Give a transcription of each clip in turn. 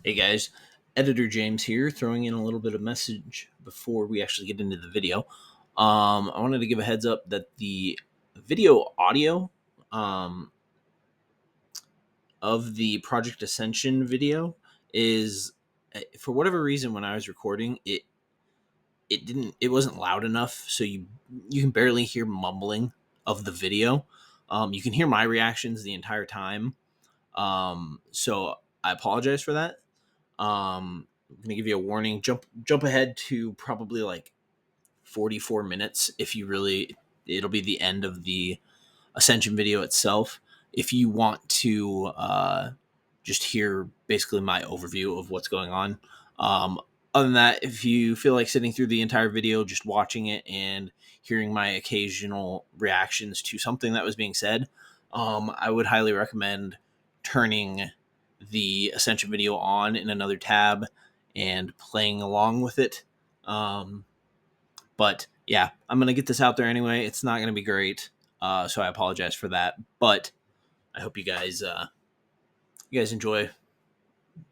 Hey guys, Editor James here, throwing in a little bit of message before we actually get into the video. I wanted to give a heads up that the video audio of the Project Ascension video is, for whatever reason, when I was recording it wasn't loud enough, so you can barely hear mumbling of the video. You can hear my reactions the entire time, so I apologize for that. I'm gonna give you a warning. Jump ahead to probably like 44 minutes if you really. It'll be the end of the Ascension video itself. If you want to just hear basically my overview of what's going on. Other than that, if you feel like sitting through the entire video, just watching it and hearing my occasional reactions to something that was being said, I would highly recommend turning the Ascension video on in another tab and playing along with it. But yeah, I'm going to get this out there anyway. It's not going to be great. So I apologize for that, but I hope you guys enjoy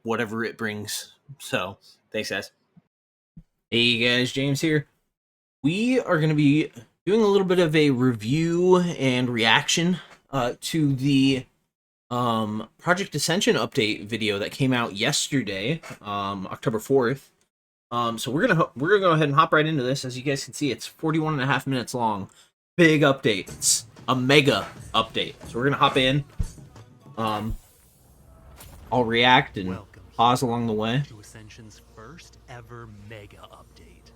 whatever it brings. So thanks, guys. Hey guys, James here. We are going to be doing a little bit of a review and reaction to the Project Ascension update video that came out yesterday, October 4th. So we're gonna go ahead and hop right into this. As you guys can see, it's 41.5 minutes long. Big update. It's a mega update. So we're gonna hop in. I'll react and pause along the way. To Ascension's first ever mega update.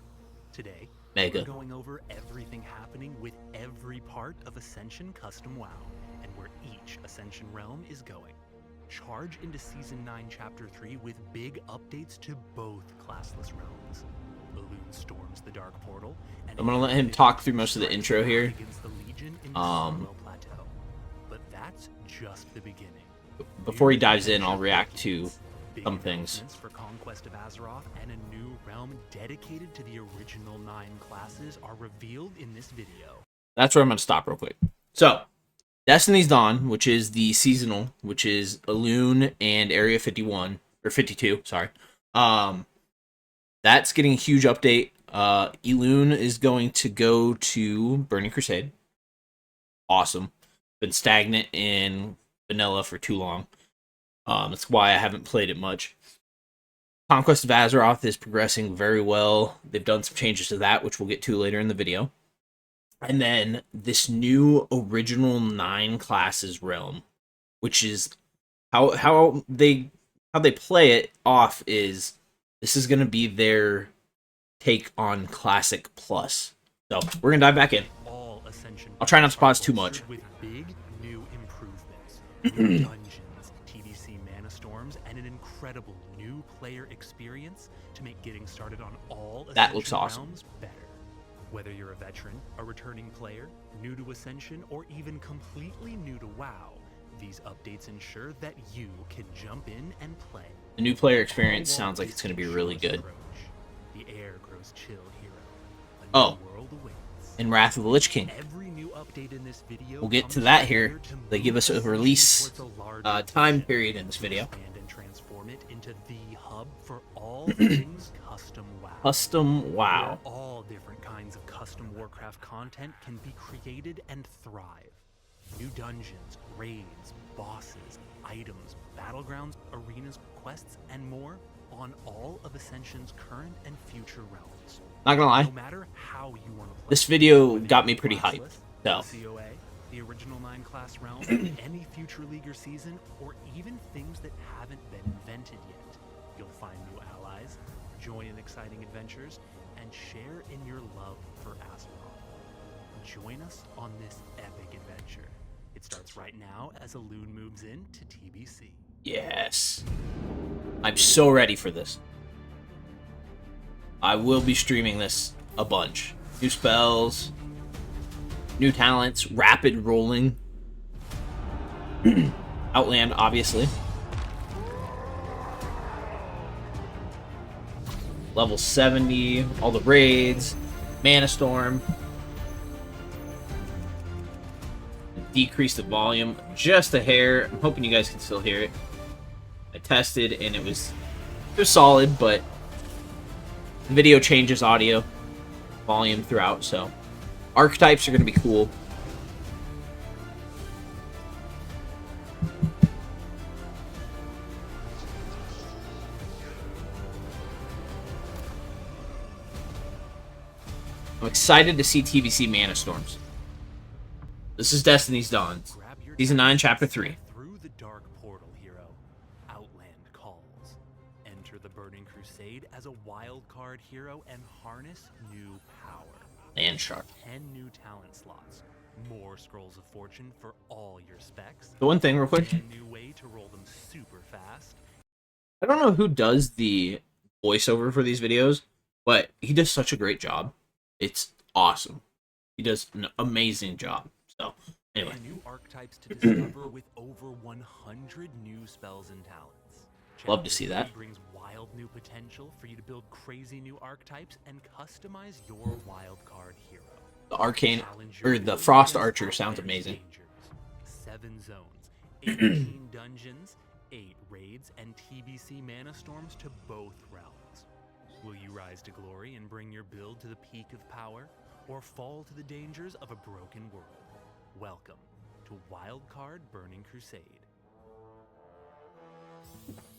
Today, Mega. we're going over everything happening with every part of Ascension Custom WoW, and where each Ascension realm is going. Charge into Season 9, Chapter 3 with big updates to both classless realms. Balloon storms the Dark Portal, and I'm gonna let him talk through most of the intro here. against the Legion in the Solo Plateau. But that's just the beginning. Before he dives in, I'll react to Big some things. announcements for Conquest of Azeroth and a new realm dedicated to the original 9 classes are revealed in this video. That's where I'm gonna stop real quick. So, Destiny's Dawn, which is the seasonal, which is Elune and Area 51 or 52, sorry. That's getting a huge update. Elune is going to go to Burning Crusade. Awesome. Been stagnant in vanilla for too long. That's why I haven't played it much. Conquest of Azeroth is progressing very well. They've done some changes to that, which we'll get to later in the video. And then this new original 9 classes realm, which is how they play it off is this is going to be their take on Classic Plus. So we're going to dive back in. All Ascension I'll try not to pause too much. with big new improvements, new dungeons, TDC mana storms, and an incredible new player experience to make getting started on all That looks Ascension awesome. realms better. Whether you're a veteran, a returning player, new to Ascension, or even completely new to WoW, these updates ensure that you can jump in and play. The new player experience sounds like it's going to be really good. The air grows chill, hero. A new Oh. world awaits. In Wrath of the Lich King. Every new update in this video We'll get to comes that together here. to They give move us a Ascension release towards a larger time vision. period in this video. Expand and transform it into the hub for all things custom WoW. Custom WoW. Where all different kinds of custom Warcraft content can be created and thrive. New dungeons, raids, bosses, items, battlegrounds, arenas, quests, and more on all of Ascension's current and future realms. Not gonna lie, No matter how you want to play. this video Whether got me you're pretty hyped. classless, So, COA, the original 9 class realm, any future league or season, or even things that haven't been invented yet. You'll find new allies, join in exciting adventures, and share in your love for Azeroth. Join us on this epic adventure. It starts right now as Elune moves in to TBC. yes. I'm so ready for this. I will be streaming this a bunch. New spells, new talents, rapid rolling. Outland, obviously. Level 70, all the raids, Mana Storm. Decrease the volume just a hair. I'm hoping you guys can still hear it. I tested and it was It was solid, but the video changes audio volume throughout, so archetypes are going to be cool. I'm excited to see TBC Mana Storms. This is Destiny's Dawn. Season 9, Chapter 3. Through the dark portal, hero. Outland calls. Enter the Burning Crusade as a wild card hero and harness new power. And Shark. 10 new talent slots. More Scrolls of Fortune for all your specs. The one thing, real quick. A new way to roll them super fast. I don't know who does the voiceover for these videos, but he does such a great job. It's awesome. He does an amazing job. So, anyway. New archetypes to discover with over 100 new spells and talents. Love to see that. Brings wild new potential for you to build crazy new archetypes and customize your wild card hero. The Arcane, or the Frost Archer sounds amazing. 7 zones, 18 dungeons, 8 raids, and TBC Mana Storms to both realms. Will you rise to glory and bring your build to the peak of power, or fall to the dangers of a broken world? Welcome to Wildcard Burning Crusade.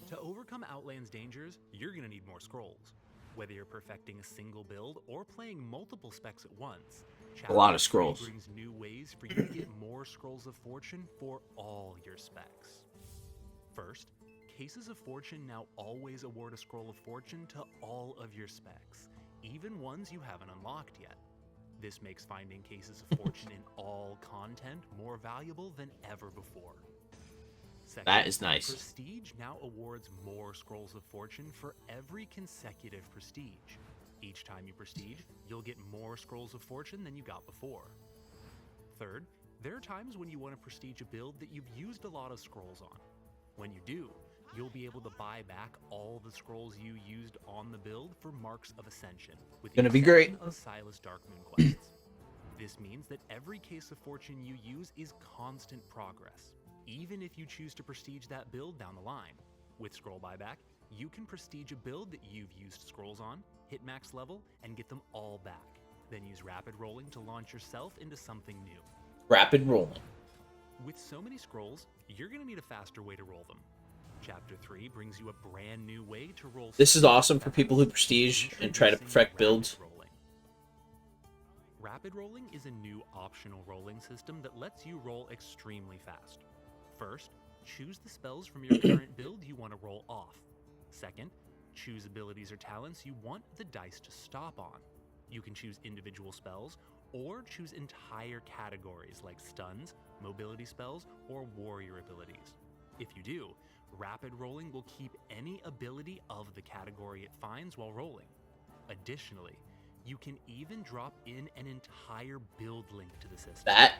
To overcome Outland's dangers, you're going to need more scrolls. Whether you're perfecting a single build or playing multiple specs at once, a lot of scrolls. Brings new ways for you to get more Scrolls of Fortune for all your specs. First, Cases of Fortune now always award a Scroll of Fortune to all of your specs, even ones you haven't unlocked yet. This makes finding Cases of Fortune in all content more valuable than ever before. Second, that is nice. Prestige now awards more Scrolls of Fortune for every consecutive prestige. Each time you prestige, you'll get more Scrolls of Fortune than you got before. Third, there are times when you want to prestige a build that you've used a lot of scrolls on. When you do, you'll be able to buy back all the scrolls you used on the build for Marks of Ascension, with the exception of Silas Darkmoon quests. This means that every Case of Fortune you use is constant progress, even if you choose to prestige that build down the line. With scroll buyback, you can prestige a build that you've used scrolls on, hit max level, and get them all back. Then use rapid rolling to launch yourself into something new. Rapid rolling. With so many scrolls, you're going to need a faster way to roll them. Chapter 3 brings you a brand new way to roll. This is awesome for people who prestige and try to perfect builds. Rapid rolling is a new optional rolling system that lets you roll extremely fast. First, choose the spells from your current build you want to roll off. Second, choose abilities or talents you want the dice to stop on. You can choose individual spells or choose entire categories like stuns, mobility spells, or warrior abilities. If you do, rapid rolling will keep any ability of the category it finds while rolling. Additionally, you can even drop in an entire build link to the system. That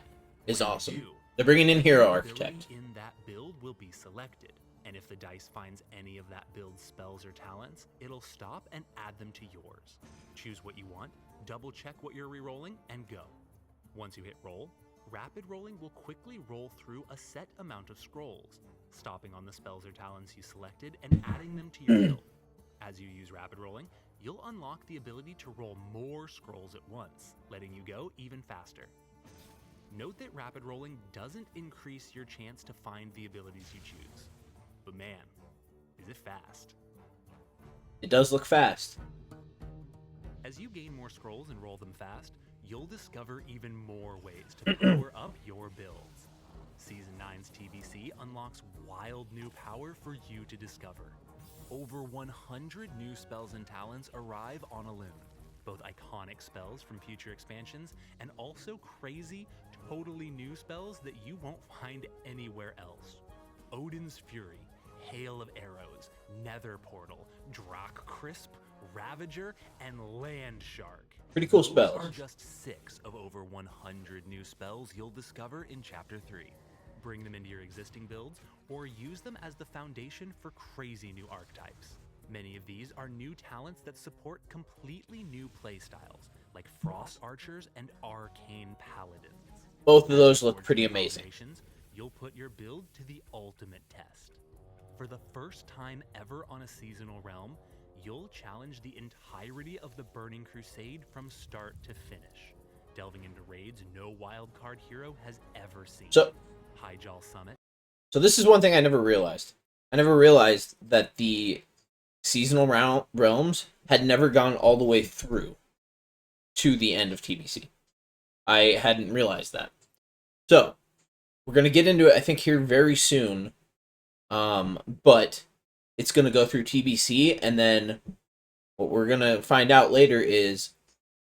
is awesome. They're bringing in Hero Architect. In that build will be selected, and if the dice finds any of that build's spells or talents, it'll stop and add them to yours. Choose what you want, double check what you're re-rolling, and go. Once you hit roll, rapid rolling will quickly roll through a set amount of scrolls, stopping on the spells or talents you selected and adding them to your build. As you use rapid rolling, you'll unlock the ability to roll more scrolls at once, letting you go even faster. Note that rapid rolling doesn't increase your chance to find the abilities you choose. But man, is it fast. It does look fast. As you gain more scrolls and roll them fast, you'll discover even more ways to power up your builds. Season 9's TBC unlocks wild new power for you to discover. Over 100 new spells and talents arrive on Elune, both iconic spells from future expansions and also crazy, totally new spells that you won't find anywhere else. Odin's Fury, Hail of Arrows, Nether Portal, Drak Crisp, Ravager, and Land Shark. Pretty cool Those spells. are just 6 of over 100 new spells you'll discover in Chapter 3. Bring them into your existing builds, or use them as the foundation for crazy new archetypes. Many of these are new talents that support completely new playstyles, like Frost Archers and Arcane Paladins. Both of those look pretty amazing. You'll put your build to the ultimate test. For the first time ever on a seasonal realm, you'll challenge the entirety of the Burning Crusade from start to finish, delving into raids no wildcard hero has ever seen. So, Highjaw Summit. So this is one thing I never realized. I never realized that the seasonal realms had never gone all the way through to the end of TBC. I hadn't realized that. So, we're going to get into it, I think, here very soon. But it's going to go through TBC, and then what we're going to find out later is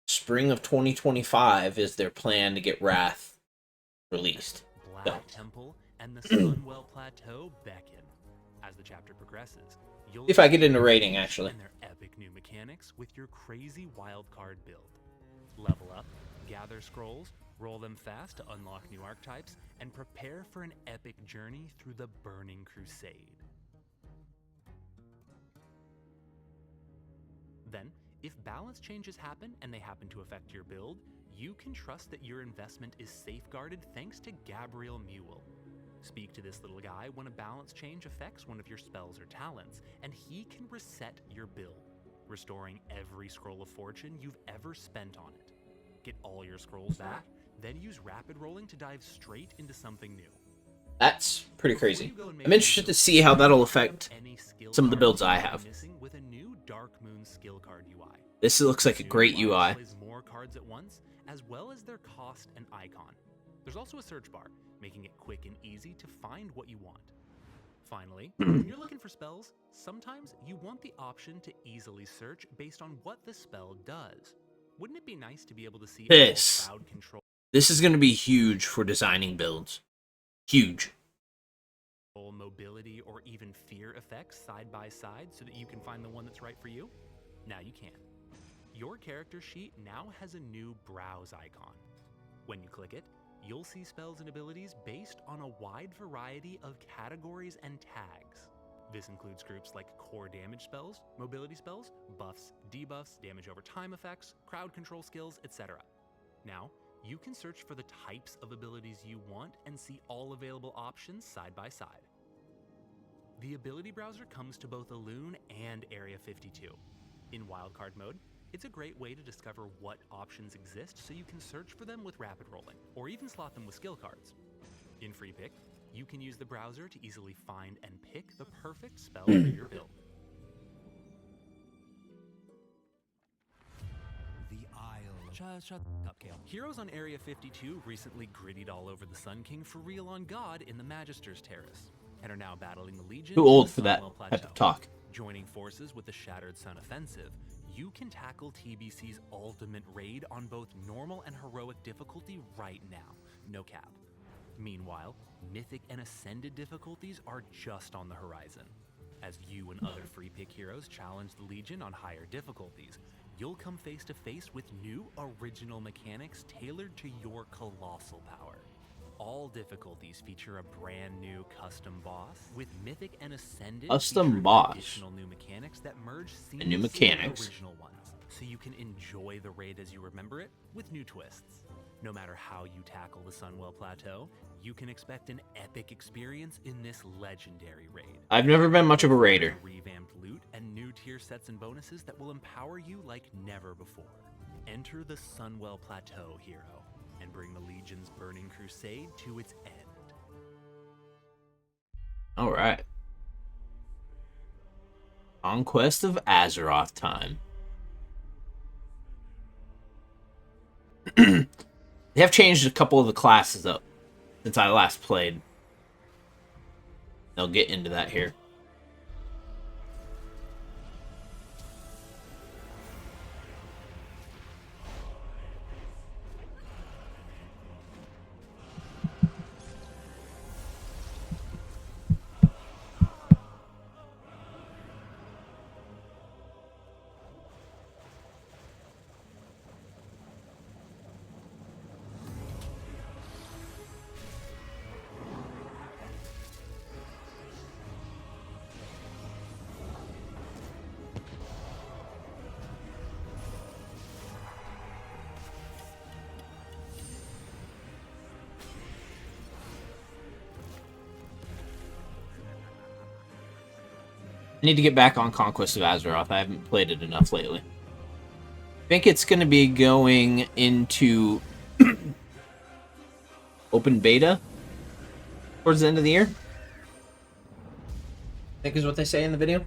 spring of 2025 is their plan to get Wrath released. Black Temple and the Sunwell Plateau beckon. As the chapter progresses, you'll if I get into rating, actually. And their epic new mechanics with your crazy wildcard build. Level up, gather scrolls, roll them fast to unlock new archetypes, and prepare for an epic journey through the Burning Crusade. Then, if balance changes happen and they happen to affect your build, you can trust that your investment is safeguarded thanks to Gabriel Mule. Speak to this little guy when a balance change affects one of your spells or talents, and he can reset your build, restoring every scroll of fortune you've ever spent on it. Get all your scrolls back, then use rapid rolling to dive straight into something new. That's pretty crazy. I'm interested to see how that'll affect some of the builds I have. With a new Dark Moon skill card UI. This looks like a great UI. More cards at once, as well as their cost and icon. There's also a search bar, making it quick and easy to find what you want. Finally, when you're looking for spells, sometimes you want the option to easily search based on what the spell does. Wouldn't it be nice to be able to see this? Crowd control? This is going to be huge for designing builds. Huge. Mobility or even fear effects side by side so that you can find the one that's right for you? Now you can. Your character sheet now has a new browse icon. When you click it, you'll see spells and abilities based on a wide variety of categories and tags. This includes groups like core damage spells, mobility spells, buffs, debuffs, damage over time effects, crowd control skills, etc. Now, you can search for the types of abilities you want and see all available options side by side. The ability browser comes to both Elune and Area 52. In wildcard mode, it's a great way to discover what options exist so you can search for them with rapid rolling, or even slot them with skill cards. In free pick, you can use the browser to easily find and pick the perfect spell for your build. The Isle. Shut up, Kale. Heroes on Area 52 recently grittied all over the Sun King for real on God in the Magister's Terrace, and are now battling the Legion. Too old for that type of talk. Joining forces with the Shattered Sun Offensive, you can tackle TBC's ultimate raid on both normal and heroic difficulty right now, no cap. Meanwhile, Mythic and Ascended difficulties are just on the horizon. As you and other free pick heroes challenge the Legion on higher difficulties, you'll come face to face with new original mechanics tailored to your colossal power. All difficulties feature a brand new custom boss, with Mythic and Ascended additional new mechanics that merge seamlessly with the original ones, so you can enjoy the raid as you remember it with new twists. No matter how you tackle the Sunwell Plateau, you can expect an epic experience in this legendary raid. I've never been much of a raider. Revamped loot and new tier sets and bonuses that will empower you like never before. Enter the Sunwell Plateau, hero, and bring the Legion's Burning Crusade to its end. Alright. Conquest of Azeroth time. They have changed a couple of the classes up since I last played. They'll get into that here. I need to get back on Conquest of Azeroth. I haven't played it enough lately. I think it's going to be going into open beta towards the end of the year. I think is what they say in the video.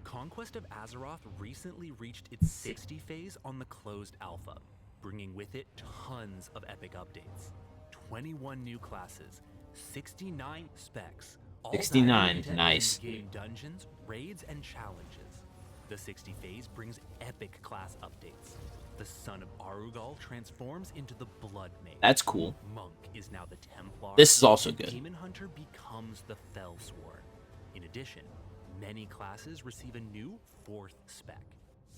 Conquest of Azeroth recently reached its 60 phase on the closed alpha, bringing with it tons of epic updates. 21 new classes, 69 specs, all 69, nice. Game dungeons, raids, and challenges. The 60 phase brings epic class updates. The Son of Arugal transforms into the Blood Mage. That's cool. Monk is now the Templar. This is also good. Demon Hunter becomes the Fellsworn. In addition, many classes receive a new 4th spec.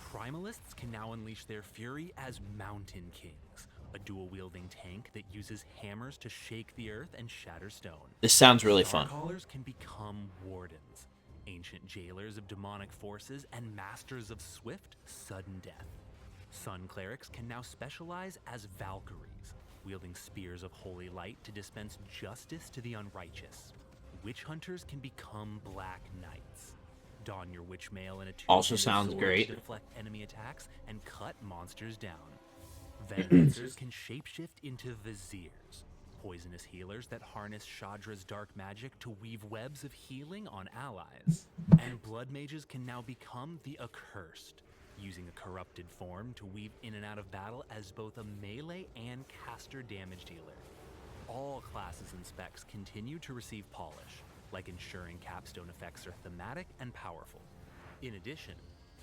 Primalists can now unleash their fury as Mountain Kings, a dual-wielding tank that uses hammers to shake the earth and shatter stone. This sounds really fun. Starcallers can become Wardens, ancient jailers of demonic forces and masters of swift, sudden death. Sun Clerics can now specialize as Valkyries, wielding spears of holy light to dispense justice to the unrighteous. Witch Hunters can become Black Knights. Don your witch mail in a also sounds great. To deflect enemy attacks and cut monsters down. Vengeancers can shapeshift into Viziers, poisonous healers that harness Shadra's dark magic to weave webs of healing on allies. And Blood Mages can now become the Accursed, using a corrupted form to weave in and out of battle as both a melee and caster damage dealer. All classes and specs continue to receive polish, like ensuring capstone effects are thematic and powerful. In addition,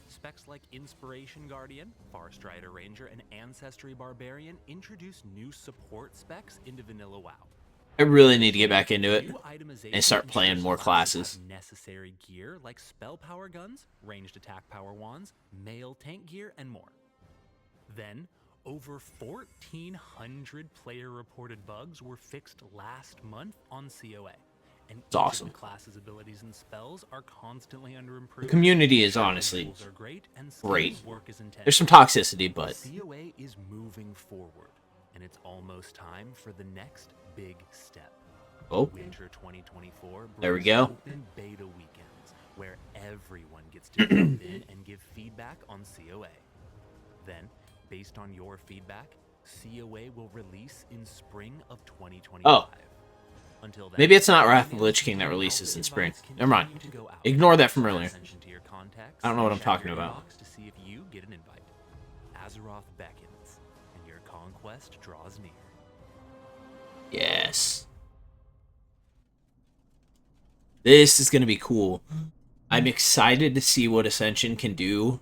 specs like Inspiration Guardian, Farstrider Ranger, and Ancestry Barbarian introduce new support specs into vanilla WoW. I really need to get back into it and start playing more classes. Necessary gear like spell power guns, ranged attack power wands, male tank gear, and more. Then, over 1,400 player-reported bugs were fixed last month on COA. And it's awesome. The class's abilities and spells are constantly under improvement. The community is honestly great. There's some toxicity, but COA is moving forward, and it's almost time for the next big step. Oh, Winter 2024. There we go. Open beta weekends where everyone gets to jump in and give feedback on COA. Then, based on your feedback, COA will release in spring of 2025. Oh. Until then, Maybe it's not Wrath of the Lich King that releases in spring. Never mind. Ignore that from earlier. I don't know what I'm talking about. To see if you get an invite. Azeroth beckons, and your conquest draws near. Yes. This is going to be cool. I'm excited to see what Ascension can do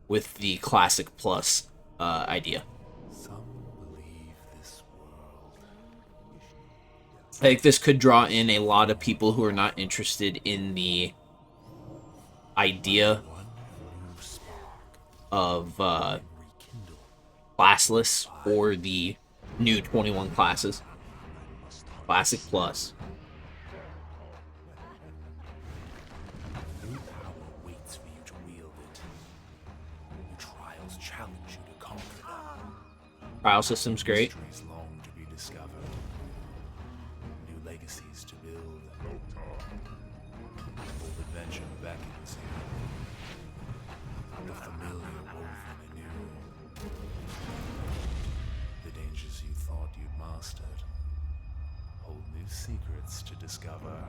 with the Classic Plus idea. I think this could draw in a lot of people who are not interested in the idea of classless or the new 21 classes. Classic Plus. New power waits for you to wield it. New trials challenge you to conquer them. Trial system's great. Mysteries long to be discovered. New legacies to build. Bold adventure beckons you. The familiar woven anew. The dangers you thought you'd mastered. Hold new secrets to discover.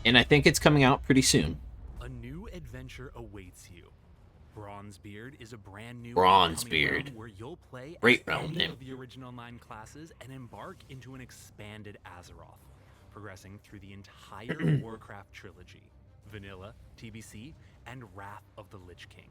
And I think it's coming out pretty soon. A new adventure awaits you. Bronzebeard is a brand new Bronzebeard. realm where you'll play Great as realm any name. of the original 9 classes and embark into an expanded Azeroth, progressing through the entire Warcraft trilogy, Vanilla, TBC, and Wrath of the Lich King.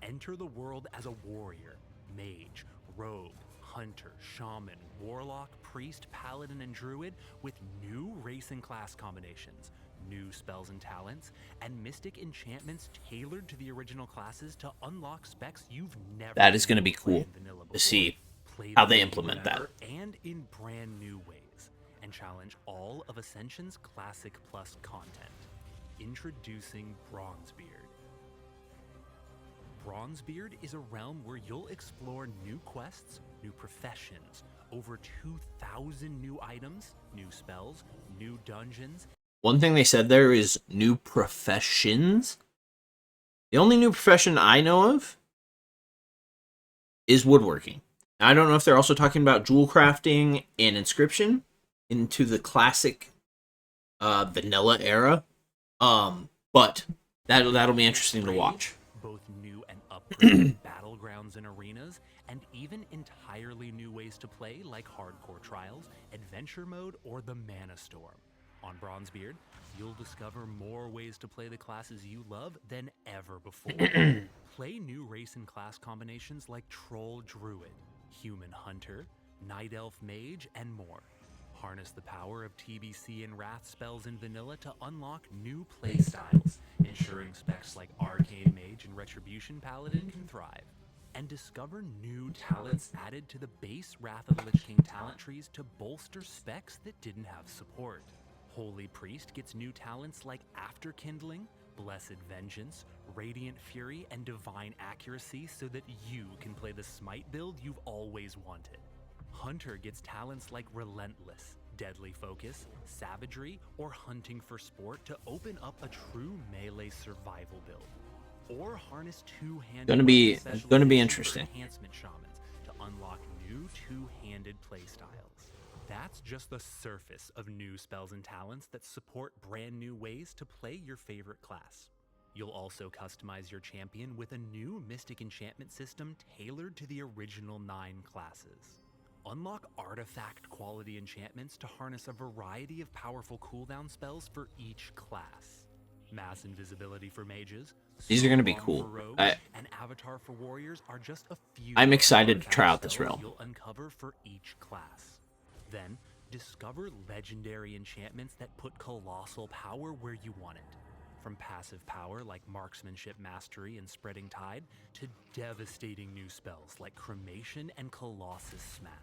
Enter the world as a warrior, mage, rogue, hunter, shaman, warlock, priest, paladin, and druid with new race and class combinations, new spells and talents, and mystic enchantments tailored to the original classes to unlock specs you've never That is been going to able be to play cool in vanilla to before. see Play how the they game implement that. whenever and in brand new ways, and challenge all of Ascension's Classic Plus content. Introducing Bronzebeard. Bronzebeard is a realm where you'll explore new quests, new professions, over 2,000 new items, new spells, new dungeons. One thing they said there is new professions. The only new profession I know of is woodworking. I don't know if they're also talking about jewel crafting and inscription into the classic vanilla era. But that'll be interesting to watch. Both new and upgraded battlegrounds and arenas, and even entirely new ways to play like hardcore trials, adventure mode, or the Mana Storm. On Bronzebeard, you'll discover more ways to play the classes you love than ever before. Play new race and class combinations like Troll Druid, Human Hunter, Night Elf Mage, and more. Harness the power of TBC and Wrath spells in vanilla to unlock new playstyles, ensuring specs like Arcane Mage and Retribution Paladin can thrive. And discover new talents added to the base Wrath of the Lich King talent trees to bolster specs that didn't have support. Holy Priest gets new talents like Afterkindling, Blessed Vengeance, Radiant Fury, and Divine Accuracy so that you can play the Smite build you've always wanted. Hunter gets talents like Relentless, Deadly Focus, Savagery, or Hunting for Sport to open up a true melee survival build. Or harness two-handed Gonna be interesting. enhancement shamans to unlock new two-handed playstyles. That's just the surface of new spells and talents that support brand new ways to play your favorite class. You'll also customize your champion with a new Mystic enchantment system tailored to the original 9 classes. Unlock artifact quality enchantments to harness a variety of powerful cooldown spells for each class. Mass invisibility for mages, These are going to be Storm cool. for rogues, and Avatar for warriors are just a few. I'm excited to try out this spells realm. You'll uncover for each class. Then discover legendary enchantments that put colossal power where you want it. From passive power like Marksmanship Mastery and Spreading Tide to devastating new spells like Cremation and Colossus Smash.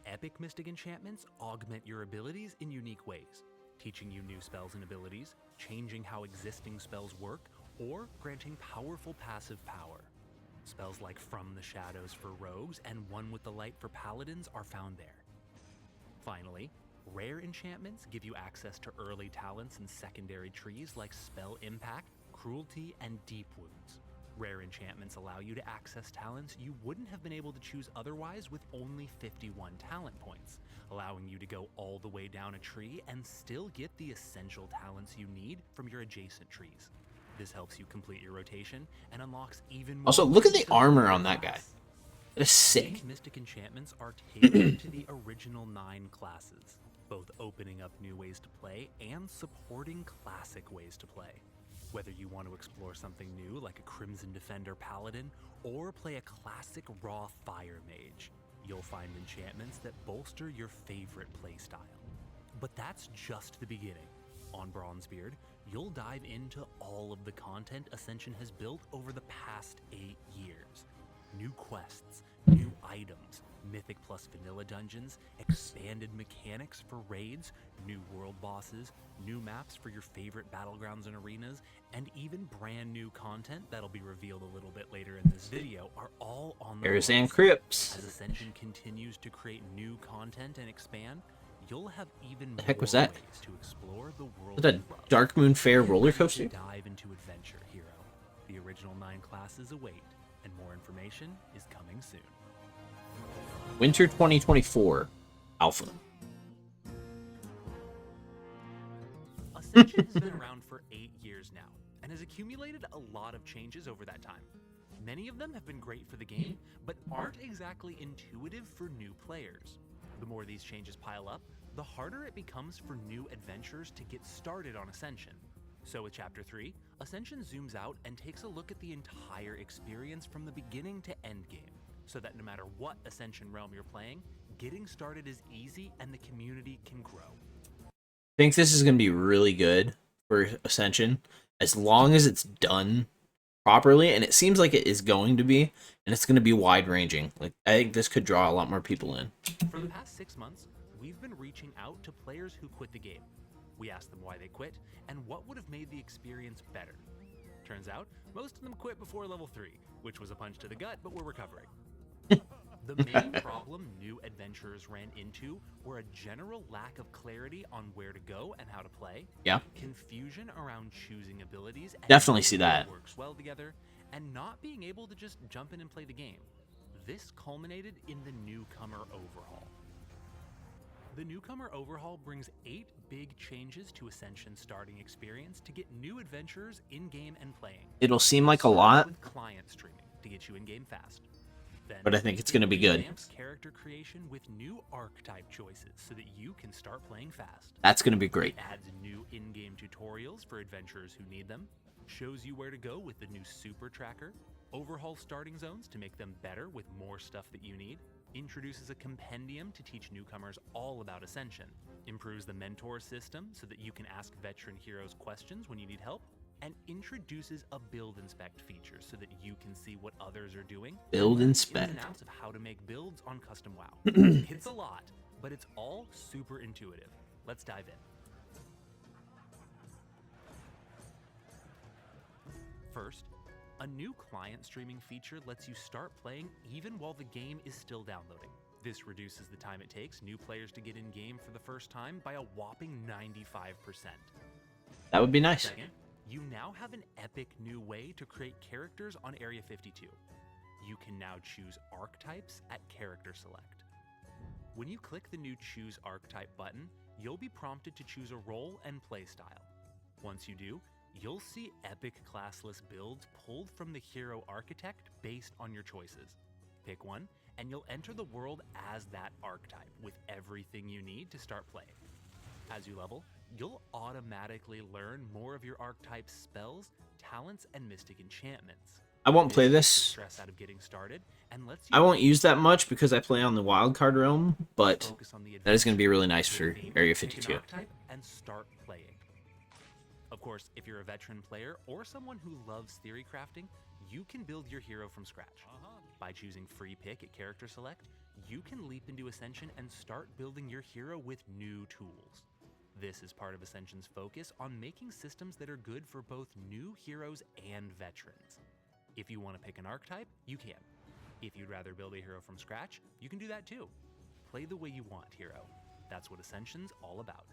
Epic Mystic enchantments augment your abilities in unique ways, teaching you new spells and abilities, changing how existing spells work, or granting powerful passive power. Spells like From the Shadows for rogues and One with the Light for paladins are found there. Finally, rare enchantments give you access to early talents and secondary trees like Spell Impact, Cruelty, and Deep Wounds. Rare enchantments allow you to access talents you wouldn't have been able to choose otherwise with only 51 talent points, allowing you to go all the way down a tree and still get the essential talents you need from your adjacent trees. This helps you complete your rotation and unlocks even more. Also, look at the ways to armor play on that guy. class. That is sick. These Mystic enchantments are tailored to the original 9 classes, both opening up new ways to play and supporting classic ways to play. Whether you want to explore something new like a Crimson Defender Paladin or play a classic raw Fire Mage, you'll find enchantments that bolster your favorite playstyle. But that's just the beginning. On Bronzebeard, you'll dive into all of the content Ascension has built over the past 8 years. New quests, new items, Mythic plus vanilla dungeons, expanded mechanics for raids, new world bosses, new maps for your favorite battlegrounds and arenas, and even brand new content that'll be revealed a little bit later in this video are all on the There's horizon. Crypts. As Ascension continues to create new content and expand, you'll have even The heck more was that? ways to explore the world Is that a you love. Dark Moon Fair Get roller ready to coaster? Dive into adventure, hero. The original 9 classes await, and more information is coming soon. Winter 2024 Alpha. Ascension has been around for 8 years now, and has accumulated a lot of changes over that time. Many of them have been great for the game, but aren't exactly intuitive for new players. The more these changes pile up, the harder it becomes for new adventurers to get started on Ascension. So with Chapter 3, Ascension zooms out and takes a look at the entire experience from the beginning to endgame, so that no matter what Ascension realm you're playing, getting started is easy and the community can grow. think this is going to be really good for Ascension as long as it's done properly, and it seems like it is going to be, and it's going to be wide ranging. Like I think this could draw a lot more people in. For the past 6 months, we've been reaching out to players who quit the game. We asked them why they quit and what would have made the experience better. Turns out, most of them quit before level 3, which was a punch to the gut, but we're recovering. The main problem new adventurers ran into were a general lack of clarity on where to go and how to play, Yeah, confusion around choosing abilities and definitely see knowing that. what works well together, and not being able to just jump in and play the game. This culminated in the Newcomer Overhaul. The Newcomer Overhaul brings 8 big changes to Ascension's starting experience to get new adventurers in-game and playing. It'll seem like a Starts lot, with client streaming to get you in-game fast. Then but I think it's going to be good. revamps character creation with new archetype choices so that you can start playing fast. That's going to be great. It adds new in-game tutorials for adventurers who need them, shows you where to go with the new super tracker, overhauls starting zones to make them better with more stuff that you need, introduces a compendium to teach newcomers all about Ascension, improves the mentor system so that you can ask veteran heroes questions when you need help, and introduces a build inspect feature so that you can see what others are doing. Build and inspect. ins and outs of how to make builds on custom WoW. It's a lot, but it's all super intuitive. Let's dive in. First, a new client streaming feature lets you start playing even while the game is still downloading. This reduces the time it takes new players to get in game for the first time by a whopping 95%. That would be nice. Second, you now have an epic new way to create characters on Area 52. You can now choose archetypes at character select. When you click the new Choose Archetype button, you'll be prompted to choose a role and playstyle. Once you do, you'll see epic classless builds pulled from the hero architect based on your choices. Pick one, and you'll enter the world as that archetype with everything you need to start playing. As you level, you'll automatically learn more of your archetype's spells, talents, and mystic enchantments. I won't play takes this. the stress out of getting started and lets you I won't use that much because I play on the wildcard realm, but focus on the that is going to be really nice adventure, for with aim, Area pick an 52. archetype, and start playing. Of course, if you're a veteran player or someone who loves theory crafting, you can build your hero from scratch. By choosing free pick at character select, you can leap into Ascension and start building your hero with new tools. This is part of Ascension's focus on making systems that are good for both new heroes and veterans. If you want to pick an archetype, you can. If you'd rather build a hero from scratch, you can do that too. Play the way you want, hero. That's what Ascension's all about.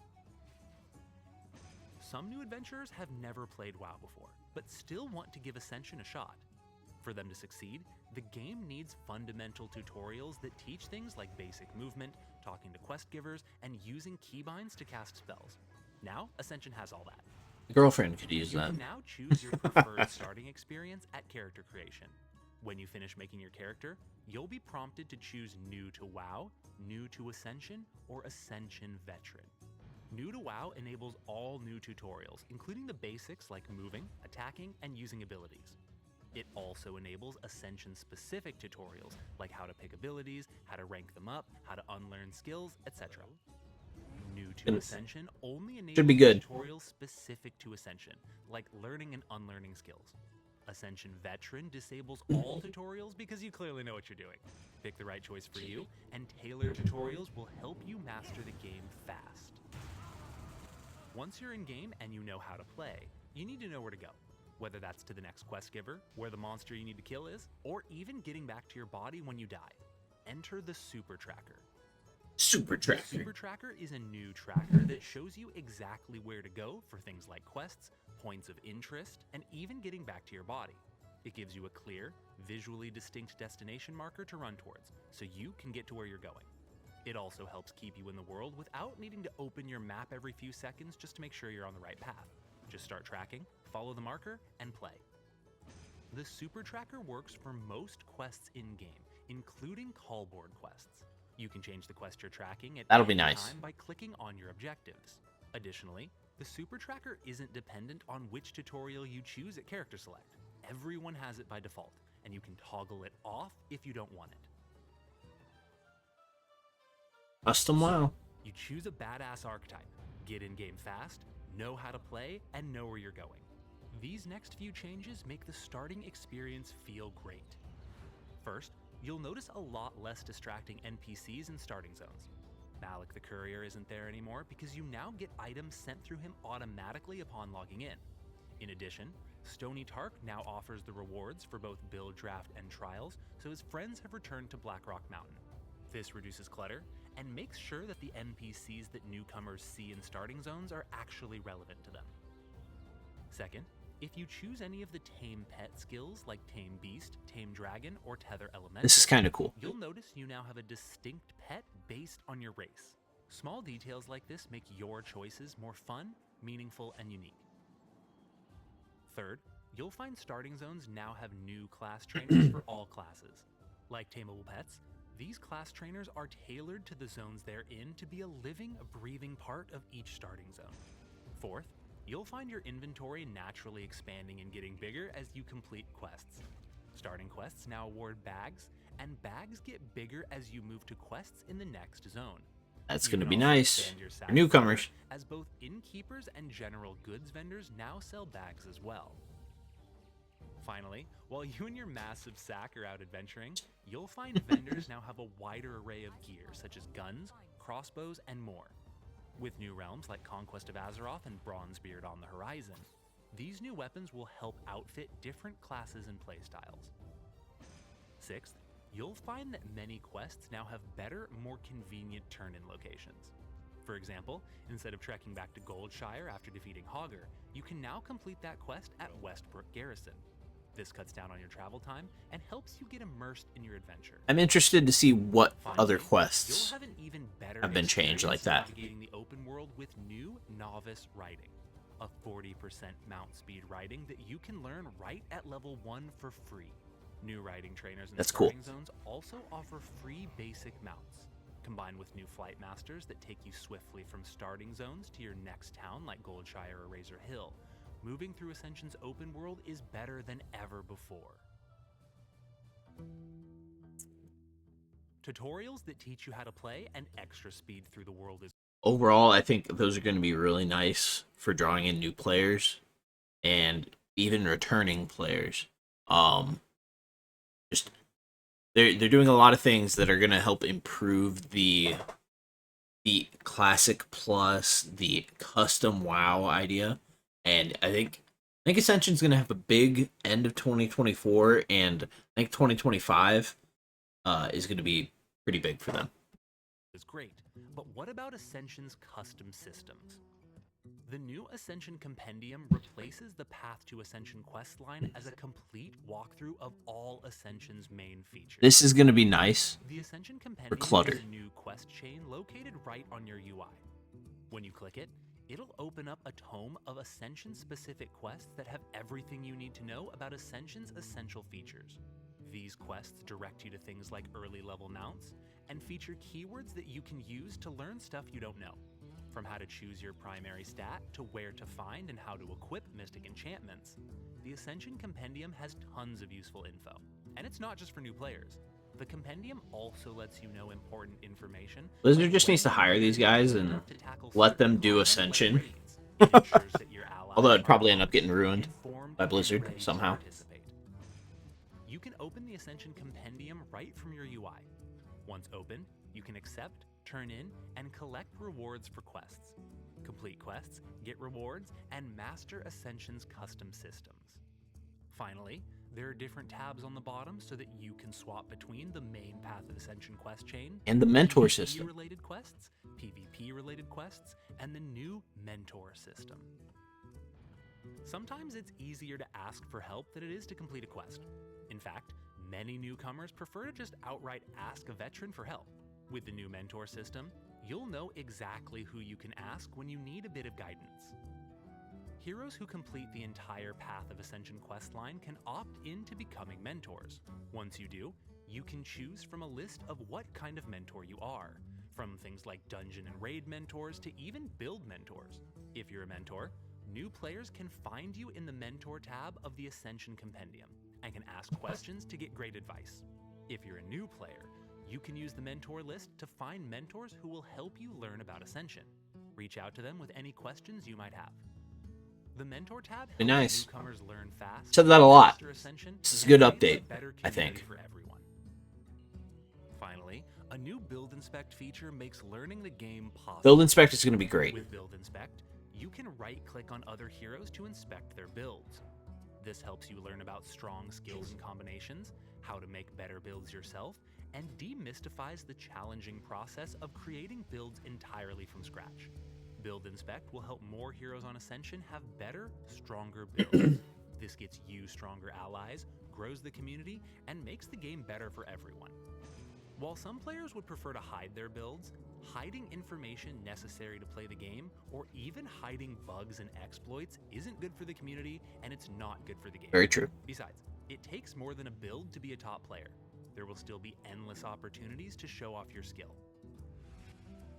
Some new adventurers have never played WoW before, but still want to give Ascension a shot. For them to succeed, the game needs fundamental tutorials that teach things like basic movement, talking to quest givers, and using keybinds to cast spells. Now, Ascension has all that. Girlfriend could use You that. can now choose your preferred starting experience at character creation. When you finish making your character, you'll be prompted to choose New to WoW, New to Ascension, or Ascension Veteran. New to WoW enables all new tutorials, including the basics like moving, attacking, and using abilities. It also enables Ascension-specific tutorials like how to pick abilities, how to rank them up, how to unlearn skills, etc. New to Ascension only Should be enables good. tutorials specific to Ascension, like learning and unlearning skills. Ascension Veteran disables all tutorials because you clearly know what you're doing. Pick the right choice for you, and tailored tutorials will help you master the game fast. Once you're in game and you know how to play, you need to know where to go. Whether that's to the next quest giver, where the monster you need to kill is, or even getting back to your body when you die. Enter the Super Tracker. Super The tracker. Super Tracker is a new tracker that shows you exactly where to go for things like quests, points of interest, and even getting back to your body. It gives you a clear, visually distinct destination marker to run towards, so you can get to where you're going. It also helps keep you in the world without needing to open your map every few seconds just to make sure you're on the right path. Just start tracking, follow the marker, and play. The Super Tracker works for most quests in-game, including callboard quests. You can change the quest you're tracking at That'll be any nice. time by clicking on your objectives. Additionally, the Super Tracker isn't dependent on which tutorial you choose at character select. Everyone has it by default, and you can toggle it off if you don't want it. Custom WoW. You choose a badass archetype. get in game fast, know how to play, and know where you're going. These next few changes make the starting experience feel great. First, you'll notice a lot less distracting NPCs in starting zones. Malik the Courier isn't there anymore because you now get items sent through him automatically upon logging in. In addition, Stony Tark now offers the rewards for both build draft and trials, so his friends have returned to Blackrock Mountain. This reduces clutter and makes sure that the NPCs that newcomers see in starting zones are actually relevant to them. Second, if you choose any of the Tame Pet skills like Tame Beast, Tame Dragon, or Tether Elemental, This is kind of cool. you'll notice you now have a distinct pet based on your race. Small details like this make your choices more fun, meaningful, and unique. Third, you'll find starting zones now have new class trainers for all classes. Like tameable pets, these class trainers are tailored to the zones they're in to be a living, breathing part of each starting zone. Fourth, you'll find your inventory naturally expanding and getting bigger as you complete quests. Starting quests now award bags, and bags get bigger as you move to quests in the next zone. That's You going to can be also nice expand your for sack newcomers. further, as both innkeepers and general goods vendors now sell bags as well. Finally, while you and your massive sack are out adventuring, you'll find vendors now have a wider array of gear such as guns, crossbows, and more. With new realms like Conquest of Azeroth and Bronzebeard on the horizon, these new weapons will help outfit different classes and playstyles. Sixth, you'll find that many quests now have better, more convenient turn-in locations. For example, instead of trekking back to Goldshire after defeating Hogger, you can now complete that quest at Westbrook Garrison. This cuts down on your travel time and helps you get immersed in your adventure. I'm interested to see what Finally, other you'll quests have an even better have been changed like experience that. navigating the open world with new novice riding, a 40% mount speed riding that you can learn right at level 1 for free. New riding trainers in the That's cool. starting zones also offer free basic mounts, combined with new flight masters that take you swiftly from starting zones to your next town like Goldshire or Razor Hill. Moving through Ascension's open world is better than ever before. Tutorials that teach you how to play and extra speed through the world is Overall, I think those are going to be really nice for drawing in new players and even returning players. Just they're doing a lot of things that are going to help improve the classic plus the custom WoW idea. And I think Ascension's going to have a big end of 2024, and I think 2025 is going to be pretty big for them. is great, but what about Ascension's custom systems? The new Ascension Compendium replaces the Path to Ascension questline as a complete walkthrough of all Ascension's main features. This is going to be nice. The Ascension Compendium clutter. is a new quest chain located right on your UI. When you click it, it'll open up a tome of Ascension-specific quests that have everything you need to know about Ascension's essential features. These quests direct you to things like early-level mounts and feature keywords that you can use to learn stuff you don't know. From how to choose your primary stat to where to find and how to equip mystic enchantments, the Ascension Compendium has tons of useful info. And it's not just for new players. The Compendium also lets you know important information. Blizzard just needs to hire these guys and let them do Ascension. Although it'd probably end up getting ruined by Blizzard somehow. You can open the Ascension Compendium right from your UI. Once opened, you can accept, turn in, and collect rewards for quests. Complete quests, get rewards, and master Ascension's custom systems. Finally, there are different tabs on the bottom so that you can swap between the main Path of Ascension quest chain And the mentor system. PvP-related quests, PvP-related quests, and the new mentor system. Sometimes it's easier to ask for help than it is to complete a quest. In fact, many newcomers prefer to just outright ask a veteran for help. With the new mentor system, you'll know exactly who you can ask when you need a bit of guidance. Heroes who complete the entire Path of Ascension questline can opt into becoming mentors. Once you do, you can choose from a list of what kind of mentor you are, from things like dungeon and raid mentors to even build mentors. If you're a mentor, new players can find you in the Mentor tab of the Ascension Compendium and can ask questions to get great advice. If you're a new player, you can use the mentor list to find mentors who will help you learn about Ascension. Reach out to them with any questions you might have. The Mentor tab Be helps nice. newcomers learn fast. Said that a lot. Master Ascension, This is a and good creates update, better I community think. for everyone. Finally, a new Build Inspect feature makes learning the game possible. Build Inspect is going to be great. With Build Inspect, you can right-click on other heroes to inspect their builds. This helps you learn about strong skills and combinations, how to make better builds yourself, and demystifies the challenging process of creating builds entirely from scratch. Build Inspect will help more heroes on Ascension have better, stronger builds. This gets you stronger allies, grows the community, and makes the game better for everyone. While some players would prefer to hide their builds, hiding information necessary to play the game, or even hiding bugs and exploits isn't good for the community, and it's not good for the game. Very true. Besides, it takes more than a build to be a top player. There will still be endless opportunities to show off your skill.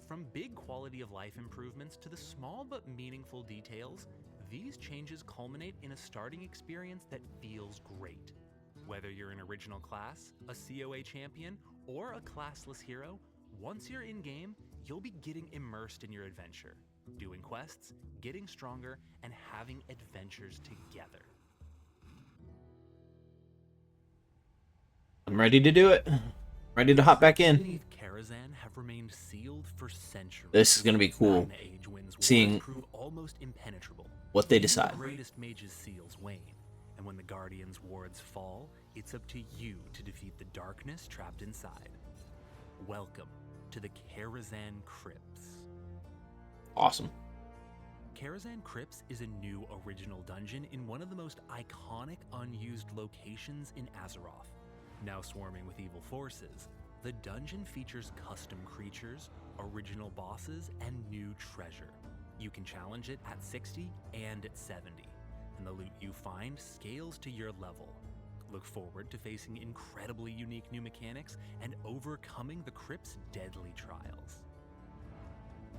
From big quality of life improvements to the small but meaningful details, these changes culminate in a starting experience that feels great. Whether you're an original class, a COA champion, or a classless hero, once you're in-game, you'll be getting immersed in your adventure, doing quests, getting stronger, and having adventures together. I'm ready to do it. Ready to hop back in. Karazhan have remained sealed for centuries. This is going to be cool. Seeing prove almost impenetrable. what they decide. The greatest mage's seals wane, and when the Guardian's wards fall, it's up to you to defeat the darkness trapped inside. Welcome to the Karazhan Crypts. Awesome. Karazhan Crypts is a new original dungeon in one of the most iconic unused locations in Azeroth. Now swarming with evil forces, the dungeon features custom creatures, original bosses, and new treasure. You can challenge it at 60 and at 70, and the loot you find scales to your level. Look forward to facing incredibly unique new mechanics and overcoming the crypt's deadly trials.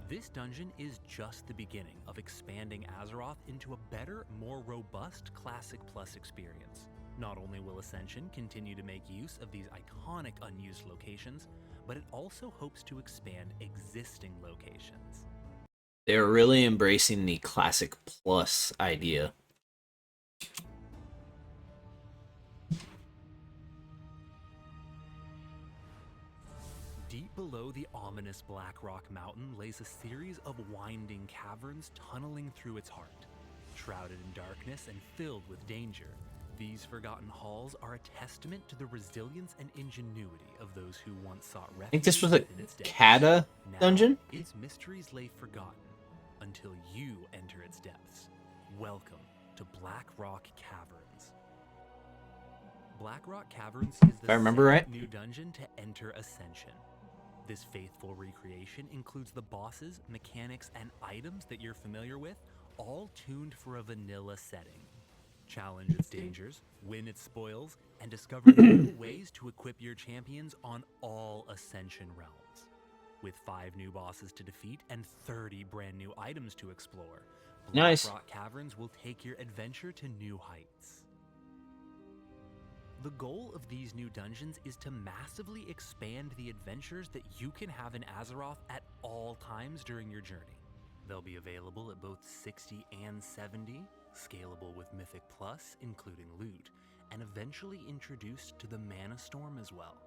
This dungeon is just the beginning of expanding Azeroth into a better, more robust Classic Plus experience. Not only will Ascension continue to make use of these iconic unused locations, but it also hopes to expand existing locations. They're really embracing the Classic Plus idea. Deep below the ominous Black Rock Mountain lays a series of winding caverns tunneling through its heart. Shrouded in darkness and filled with danger, these forgotten halls are a testament to the resilience and ingenuity of those who once sought refuge. I think this was a within its depths. Kata Now, dungeon? its mysteries lay forgotten until you enter its depths. Welcome to Black Rock Caverns. Black Rock Caverns is the I remember right. new dungeon to enter Ascension. This faithful recreation includes the bosses, mechanics, and items that you're familiar with, all tuned for a vanilla setting. Challenge its dangers, win its spoils, and discover new ways to equip your champions on all Ascension realms. With 5 new bosses to defeat and 30 brand new items to explore, Black Rock Caverns will take your adventure to new heights. The goal of these new dungeons is to massively expand the adventures that you can have in Azeroth at all times during your journey. They'll be available at both 60 and 70, scalable with Mythic Plus, including loot, and eventually introduced to the Mana Storm as well.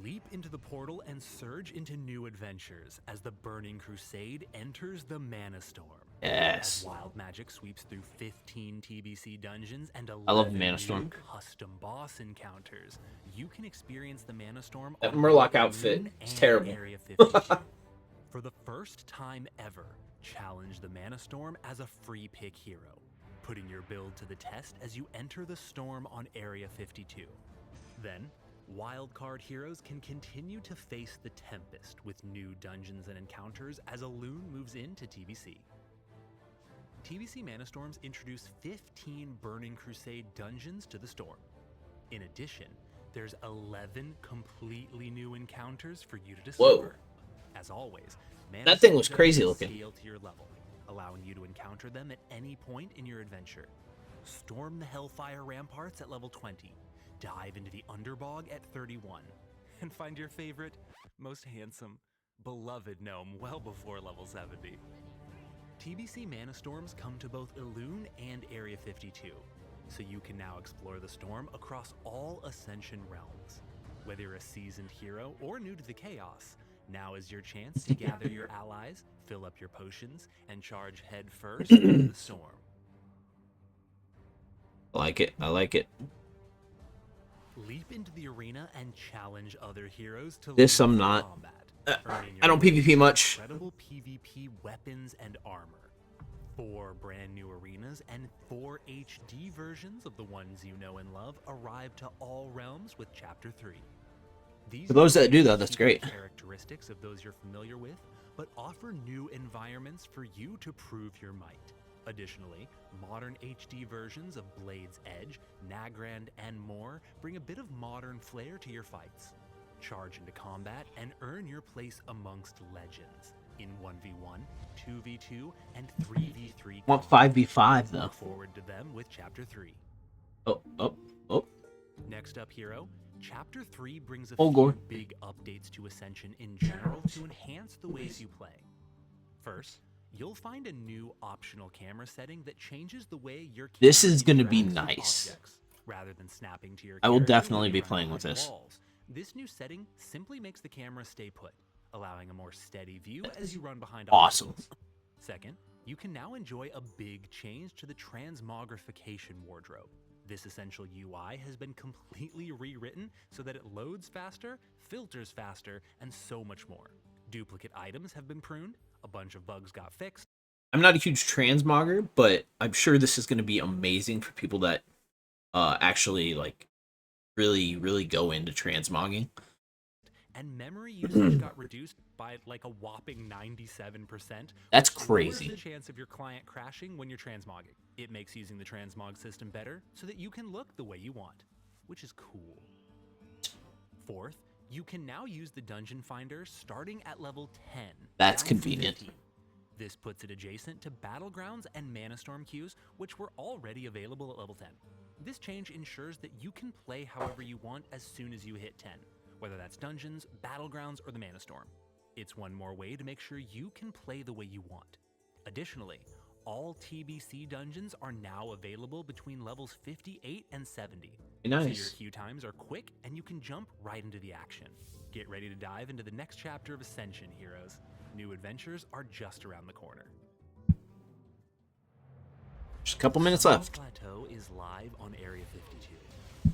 Leap into the portal and surge into new adventures as the Burning Crusade enters the Mana Storm. Yes. As wild magic sweeps through 15 TBC dungeons and 11 I love Mana Storm. custom boss encounters, you can experience the Mana Storm That on Murloc both outfit Moon is and terrible. Area 52. For the first time ever, challenge the Mana Storm as a free pick hero, putting your build to the test as you enter the storm on Area 52. Then, wildcard heroes can continue to face the Tempest with new dungeons and encounters as Elune moves into TBC. TBC Mana Storms introduce 15 Burning Crusade dungeons to the storm. In addition, there's 11 completely new encounters for you to discover. Whoa. As always, Mana That thing Storm was crazy dungeons looking. scale to your level, allowing you to encounter them at any point in your adventure. Storm the Hellfire Ramparts at level 20, dive into the Underbog at 31, and find your favorite, most handsome beloved gnome well before level 70. TBC Mana Storms come to both Elune and Area 52, so you can now explore the storm across all Ascension realms. Whether you're a seasoned hero or new to the chaos, now is your chance to gather your allies, fill up your potions, and charge head first into the storm. I like it. I like it. Leap into the arena and challenge other heroes to This leap I'm for not. combat, earning I your don't way PvP to much. incredible PvP weapons and armor. 4 brand new arenas and 4 HD versions of the ones you know and love arrive to all realms with Chapter 3. These For those that do, though, keep that's the great. characteristics of those you're familiar with, but offer new environments for you to prove your might. Additionally, modern HD versions of Blade's Edge, Nagrand, and more bring a bit of modern flair to your fights. Charge into combat and earn your place amongst legends in 1v1, 2v2, and 3v3. Want 5v5 though. Look forward to them with Chapter 3. Oh. Next up, hero. Chapter 3 brings a Oh, few Gore. big updates to Ascension in general to enhance the ways you play. First, you'll find a new optional camera setting that changes the way your camera This is gonna be interacts with nice. objects. Rather than snapping to your I will character definitely when be you're playing running with behind this. walls, this new setting simply makes the camera stay put, allowing a more steady view as you run behind Awesome. obstacles. Second, you can now enjoy a big change to the transmogrification wardrobe. This essential UI has been completely rewritten so that it loads faster, filters faster, and so much more. Duplicate items have been pruned, a bunch of bugs got fixed. I'm not a huge transmogger, but I'm sure this is going to be amazing for people that actually like really go into transmogging. And memory usage got reduced by like a whopping 97%. That's which crazy. lowers the chance of your client crashing when you're transmogging. It makes using the transmog system better so that you can look the way you want, which is cool. Fourth, you can now use the dungeon finder starting at level 10. That's down from convenient. 15. This puts it adjacent to Battlegrounds and Mana Storm queues, which were already available at level 10. This change ensures that you can play however you want as soon as you hit 10, whether that's dungeons, Battlegrounds, or the Mana Storm. It's one more way to make sure you can play the way you want. Additionally, all TBC dungeons are now available between levels 58 and 70. Nice. So your queue times are quick and you can jump right into the action. Get ready to dive into the next chapter of Ascension, heroes. New adventures are just around the corner. Just a couple minutes Sunwell left. Plateau is live on Area 52,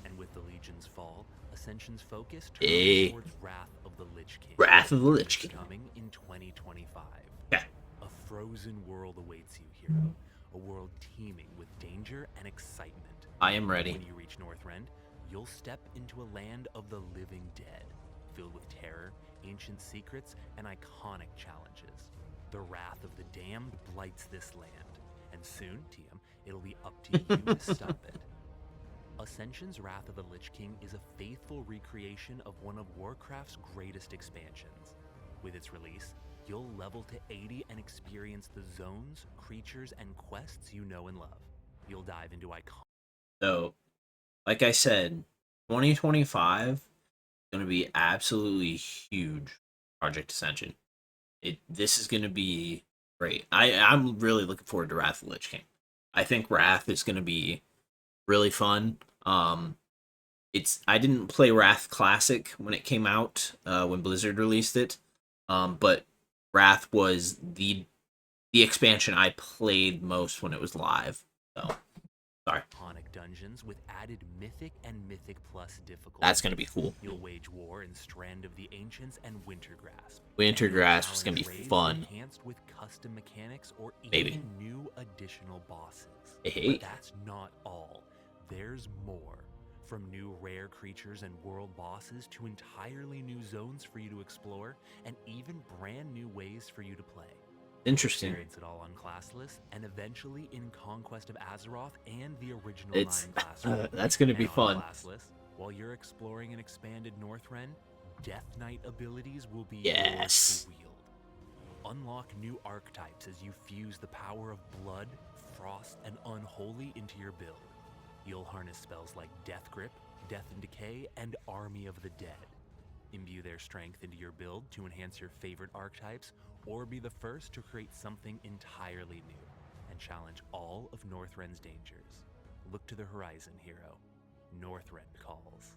and with the Legion's fall, Ascension's focus turns towards Wrath of the Lich King. Wrath of the Lich King. Coming in 2025. Yeah. A frozen world awaits you, hero. A world teeming with danger and excitement. I am ready. When you reach Northrend, you'll step into a land of the living dead, filled with terror, ancient secrets, and iconic challenges. The wrath of the damned blights this land, and soon, TM, it'll be up to you to stop it. Ascension's Wrath of the Lich King is a faithful recreation of one of Warcraft's greatest expansions. With its release, you'll level to 80 and experience the zones, creatures, and quests you know and love. You'll dive into iconic... So, like I said, 2025 is going to be absolutely huge. Project Ascension. This is going to be great. I'm really looking forward to Wrath of the Lich King. I think Wrath is going to be really fun. I didn't play Wrath Classic when it came out, when Blizzard released it, but Wrath was the expansion I played most when it was live. So, sorry. Iconic dungeons with added Mythic and Mythic Plus difficulty. That's going to be cool. You'll wage war in Strand of the Ancients and Wintergrasp. Wintergrasp is going to be Challenge raids fun. Enhanced with custom mechanics or Maybe. even new additional bosses. Hey. But that's not all. There's more. From new rare creatures and world bosses to entirely new zones for you to explore, and even brand new ways for you to play. Interesting. Experience it all on classless, and eventually in Conquest of Azeroth and the original It's 9 class realm. that's going to be And on fun. classless, while you're exploring an expanded Northrend, Death Knight abilities will be Yes. yours to wield. Unlock new archetypes as you fuse the power of blood, frost, and unholy into your build. You'll harness spells like Death Grip, Death and Decay, and Army of the Dead. Imbue their strength into your build to enhance your favorite archetypes, or be the first to create something entirely new and challenge all of Northrend's dangers. Look to the horizon, hero. Northrend calls.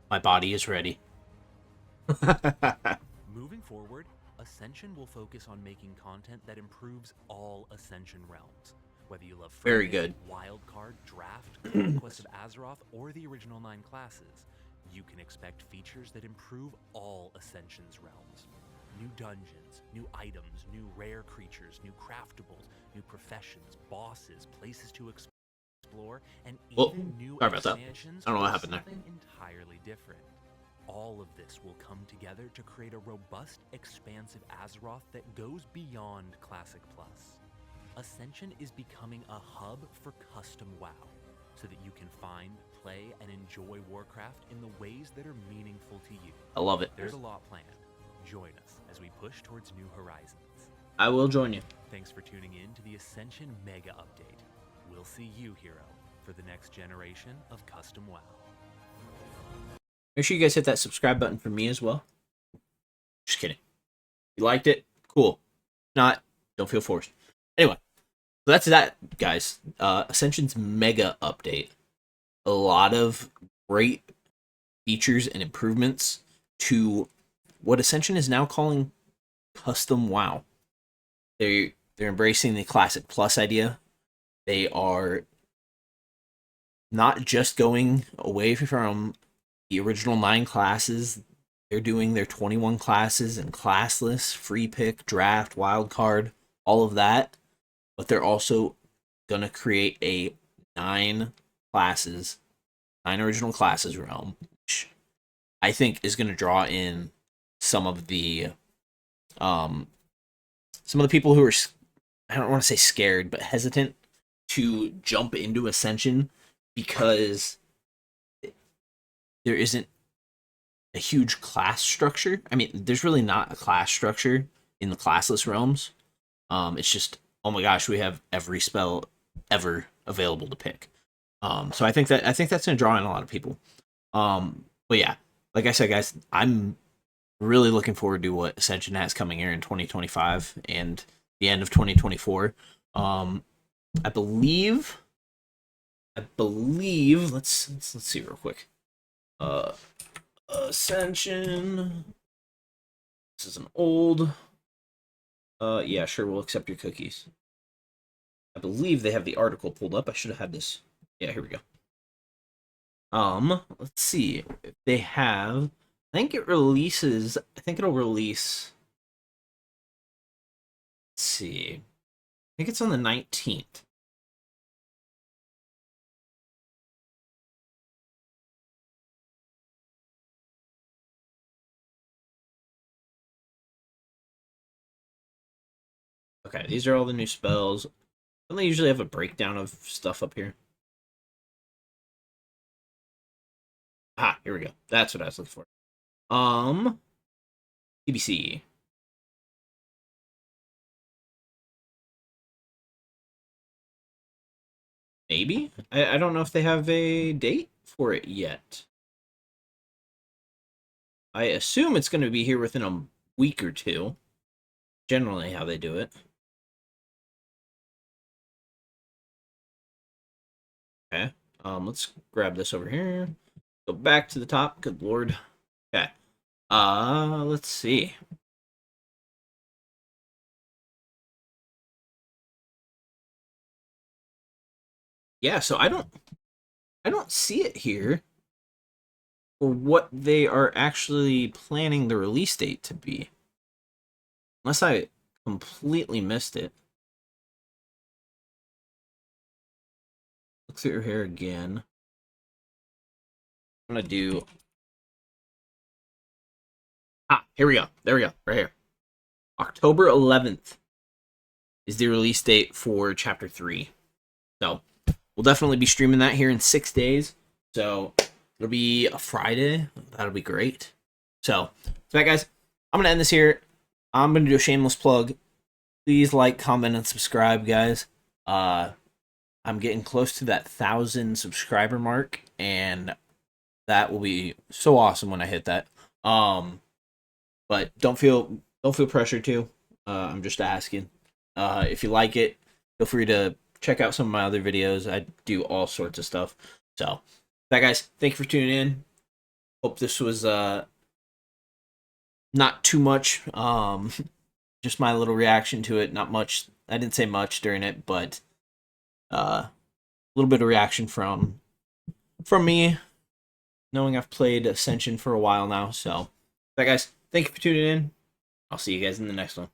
My body is ready. Moving forward, Ascension will focus on making content that improves all Ascension realms. Whether you love Very Free good. Wildcard, Draft, Conquest of Azeroth, or the original 9 classes, you can expect features that improve all Ascension's realms. New dungeons, new items, new rare creatures, new craftables, new professions, bosses, places to explore, and even new sorry about that. expansions I don't know what or happened there. something entirely different. All of this will come together to create a robust, expansive Azeroth that goes beyond Classic Plus. Ascension is becoming a hub for custom WoW, so that you can find, play, and enjoy Warcraft in the ways that are meaningful to you. I love it. There's a lot planned. Join us as we push towards new horizons. I will join you. Thanks for tuning in to the Ascension Mega Update. We'll see you, hero, for the next generation of custom WoW. Make sure you guys hit that subscribe button for me as well. Just kidding. If you liked it, cool. If not, don't feel forced. Anyway, so that's that, guys. Ascension's Mega Update. A lot of great features and improvements to what Ascension is now calling custom WoW. They're embracing the Classic Plus idea. They are not just going away from the original 9 classes. They're doing their 21 classes and classless, free pick, draft, wildcard, all of that. But they're also going to create a 9 original classes realm, which I think is going to draw in some of the people who are, I don't want to say scared, but hesitant to jump into Ascension because there isn't a huge class structure. I mean, there's really not a class structure in the classless realms. It's just, oh my gosh, we have every spell ever available to pick. So I think that's going to draw in a lot of people. But yeah, like I said, guys, I'm really looking forward to what Ascension has coming here in 2025 and the end of 2024. I believe. Let's see real quick. Ascension. This is an old. Yeah, sure, we'll accept your cookies. I believe they have the article pulled up. I should have had this. Yeah, here we go. Let's see if they have. I think it'll release. Let's see. I think it's on the 19th. Okay, these are all the new spells. Don't they usually have a breakdown of stuff up here? Ah, here we go. That's what I was looking for. TBC. Maybe? I don't know if they have a date for it yet. I assume it's going to be here within a week or two. Generally how they do it. Okay. Let's grab this over here. Go back to the top. Good lord. Okay. Let's see. Yeah, so I don't see it here for what they are actually planning the release date to be. Unless I completely missed it. Look through here again. I'm gonna do. Ah, here we go. There we go. Right here. October 11th is the release date for Chapter 3. So, we'll definitely be streaming that here in 6 days. So, it'll be a Friday. That'll be great. So that, guys, I'm going to end this here. I'm going to do a shameless plug. Please like, comment, and subscribe, guys. I'm getting close to that 1,000 subscriber mark, and That will be so awesome when I hit that. But don't feel pressured to. I'm just asking. If you like it, feel free to check out some of my other videos. I do all sorts of stuff. So, that guys, thank you for tuning in. Hope this was not too much. Just my little reaction to it. Not much. I didn't say much during it, but a little bit of reaction from me, knowing I've played Ascension for a while now. So, that guys, thank you for tuning in. I'll see you guys in the next one.